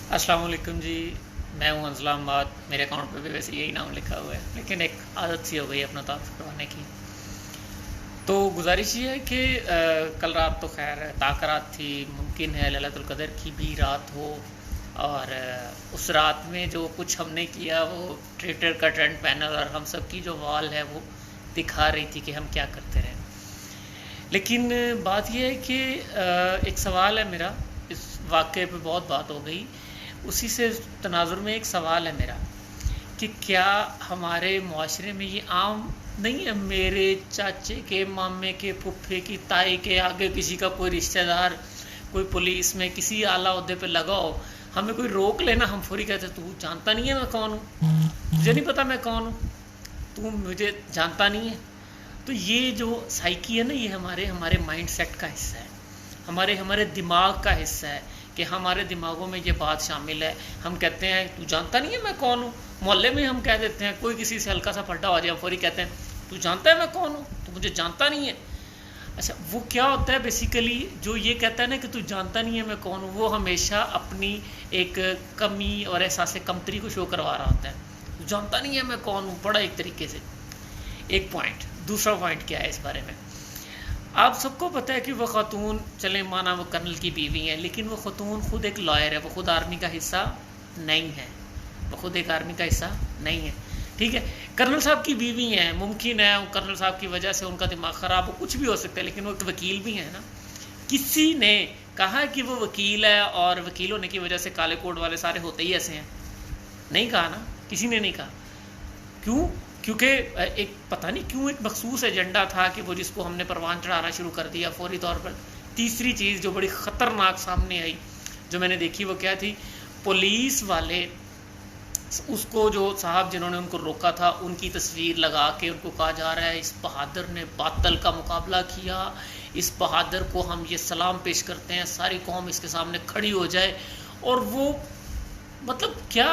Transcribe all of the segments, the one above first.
अस्सलाम वालेकुम जी। मैं हूं अंजला अहमद। मेरे अकाउंट पे भी वैसे यही नाम लिखा हुआ है, लेकिन एक आदत सी हो गई अपना तारुफ करवाने की। तो गुजारिश ये है कि कल रात तो खैर ताकरात थी, मुमकिन है लैलतुल कदर की भी रात हो। और उस रात में जो कुछ हमने किया वो ट्विटर का ट्रेंड पैनल और हम सब की जो वॉल है वो दिखा रही थी कि हम क्या करते रहे। लेकिन बात यह है कि एक सवाल है मेरा। इस वाक़े पे बहुत बात हो गई, उसी से तनाजुर में एक सवाल है मेरा कि क्या हमारे मुआशरे में ये आम नहीं है, मेरे चाचे के, मामे के, फुफ्फे की, ताई के आगे किसी का कोई रिश्तेदार कोई पुलिस में किसी आला ओहदे पे लगा हो, हमें कोई रोक लेना, हम फौरी कहते तू जानता नहीं है मैं कौन हूँ, तुझे नहीं पता मैं कौन हूँ, तू मुझे जानता नहीं है। तो ये जो साइकी है ना, ये हमारे हमारे माइंड सेट का हिस्सा है, हमारे हमारे दिमाग का हिस्सा है कि हमारे दिमागों में ये बात शामिल है। हम कहते हैं तू जानता नहीं है मैं कौन हूँ। मोहल्ले में हम कह देते हैं, कोई किसी से हल्का सा फटा हो जाए हम फौरी कहते हैं तू जानता है मैं कौन हूँ, तू मुझे जानता नहीं है। अच्छा, वो क्या होता है बेसिकली, जो ये कहता है ना कि तू जानता नहीं है मैं कौन हूँ, वो हमेशा अपनी एक कमी और एहसास कमतरी को शो करवा रहा होता है। तू जानता नहीं है मैं कौन हूँ, बड़ा एक तरीके से। एक पॉइंट। दूसरा पॉइंट क्या है इस बारे में, आप सबको पता है कि वो खातून, चले माना वो कर्नल की बीवी है, लेकिन वो खातून खुद एक लॉयर है, वो खुद आर्मी का हिस्सा नहीं है, वो खुद एक आर्मी का हिस्सा नहीं है। ठीक है, कर्नल साहब की बीवी है, मुमकिन है कर्नल साहब की वजह से उनका दिमाग ख़राब हो, कुछ भी हो सकता है, लेकिन वो एक वकील भी है ना। किसी ने कहा कि वो वकील है और वकील होने की वजह से काले कोट वाले सारे होते ही ऐसे हैं? नहीं कहा ना, किसी ने नहीं कहा। क्यों? क्योंकि एक पता नहीं क्यों एक मखसूस एजेंडा था कि वो जिसको हमने परवान चढ़ाना शुरू कर दिया फौरी तौर पर। तीसरी चीज़ जो बड़ी ख़तरनाक सामने आई, जो मैंने देखी, वो क्या थी, पुलिस वाले उसको, जो साहब जिन्होंने उनको रोका था, उनकी तस्वीर लगा के उनको कहा जा रहा है इस बहादुर ने बातल का मुकाबला किया, इस बहादुर को हम ये सलाम पेश करते हैं, सारी कौम इसके सामने खड़ी हो जाए। और वो मतलब क्या,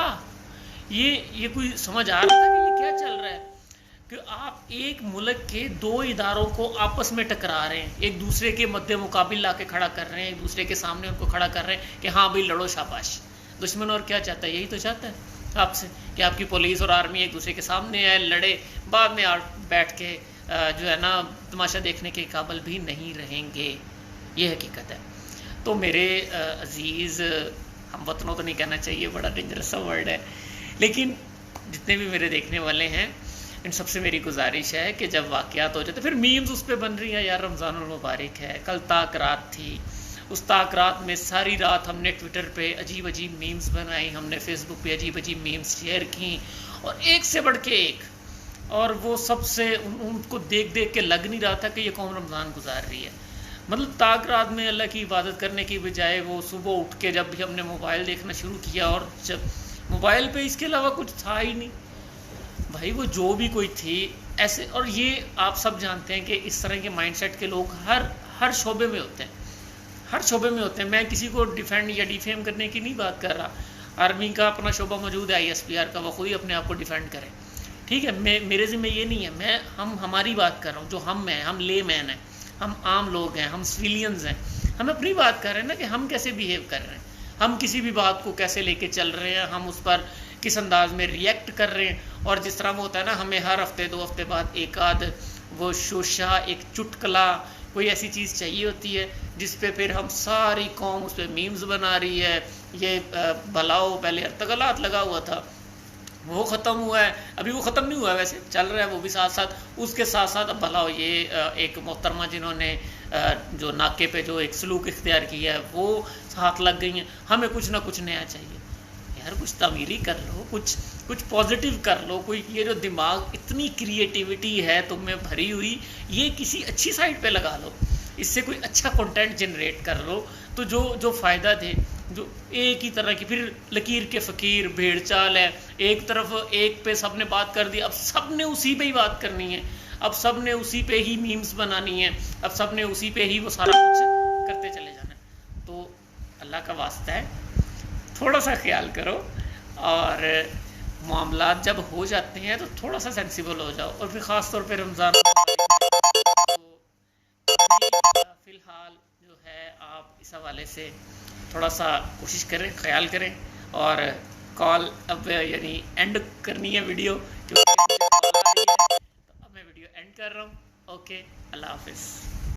ये कोई समझ आ रहा था कि ये क्या चल रहा है कि आप एक मुल्क के दो इदारों को आपस में टकरा रहे हैं, एक दूसरे के मद्दे मुकाबिल ला के खड़ा कर रहे हैं, एक दूसरे के सामने उनको खड़ा कर रहे हैं कि हाँ भाई लड़ो शाबाश। दुश्मन और क्या चाहता है? यही तो चाहता है आपसे कि आपकी पुलिस और आर्मी एक दूसरे के सामने है, लड़े, बाद में बैठ के जो है ना तमाशा देखने के काबिल भी नहीं रहेंगे। ये हकीकत है। तो मेरे अजीज़ हम वतनों तो नहीं कहना चाहिए, बड़ा डेंजरस सा वर्ड है, लेकिन जितने भी मेरे देखने वाले हैं इन सबसे मेरी गुजारिश है कि जब वाक़यात हो जाते फिर मीम्स उस पर बन रही हैं, यार रमज़ानुल मुबारक है, कल ताक रात थी, उस ताक रात में सारी रात हमने ट्विटर पे अजीब अजीब मीम्स बनाई, हमने फेसबुक पे अजीब अजीब मीम्स शेयर की, और एक से बढ़ के एक। और वो सबसे उनको देख देख के लग नहीं रहा था कि ये कौन रमज़ान गुजार रही है। मतलब ताक रात में अल्लाह की इबादत करने की बजाय वो सुबह उठ के जब भी हमने मोबाइल देखना शुरू किया, और जब मोबाइल पे इसके अलावा कुछ था ही नहीं भाई, वो जो भी कोई थी ऐसे। और ये आप सब जानते हैं कि इस तरह के माइंडसेट के लोग हर शोबे में होते हैं, हर शोबे में होते हैं। मैं किसी को डिफेंड या डिफेम करने की नहीं बात कर रहा। आर्मी का अपना शोबा मौजूद है, ISPR का, वो खुद ही अपने आप को डिफेंड करे, ठीक है, मेरे ज़िम्मे ये नहीं है। हम हमारी बात कर रहा हूँ, जो हम हैं, हम ले मैन हैं, हम आम लोग हैं, हम सिविलियंस हैं, हम अपनी बात कर रहे हैं ना कि हम कैसे बिहेव कर रहे हैं, हम किसी भी बात को कैसे लेके चल रहे हैं, हम उस पर किस अंदाज में रिएक्ट कर रहे हैं। और जिस तरह वो होता है ना, हमें हर हफ्ते 2 हफ्ते बाद एक आध वो शोशा, एक चुटकला, कोई ऐसी चीज़ चाहिए होती है जिस पे फिर हम सारी कौम उस पर मीम्स बना रही है। ये भलाओ पहले अर्तगलात लगा हुआ था, वो ख़त्म हुआ है, अभी वो ख़त्म नहीं हुआ है, वैसे चल रहा है वो भी साथ साथ, उसके साथ साथ अब भलाओ ये एक मोहतरमा जिन्होंने जो नाके पे जो एक सलूक इख्तियार किया है वो हाथ लग गई हैं। हमें कुछ ना कुछ नया चाहिए यार, कुछ तमीरी कर लो, कुछ पॉजिटिव कर लो, कोई ये जो दिमाग इतनी क्रिएटिविटी है तुम में भरी हुई, ये किसी अच्छी साइड पे लगा लो, इससे कोई अच्छा कंटेंट जनरेट कर लो। तो जो फ़ायदा दे, जो एक ही तरह की, फिर लकीर के फ़कीर भेड़ चाल है, एक तरफ एक पे सब ने बात कर दी, अब सब ने उसी पे ही बात करनी है, अब सब ने उसी पे ही मीम्स बनानी है, अब सब ने उसी पे ही वो सारा कुछ करते चले जाना है। तो अल्लाह का वास्ता है, थोड़ा सा ख्याल करो, और मामलात जब हो जाते हैं तो थोड़ा सा सेंसिबल हो जाओ। और फिर ख़ास तौर पे रमज़ान फ़िलहाल जो है, आप इस हवाले से थोड़ा सा कोशिश करें, ख्याल करें, اور کال اب یعنی اینڈ کرنی ہے ویڈیو کیونکہ اب میں ویڈیو اینڈ کر رہا ہوں. اوکے اللہ حافظ.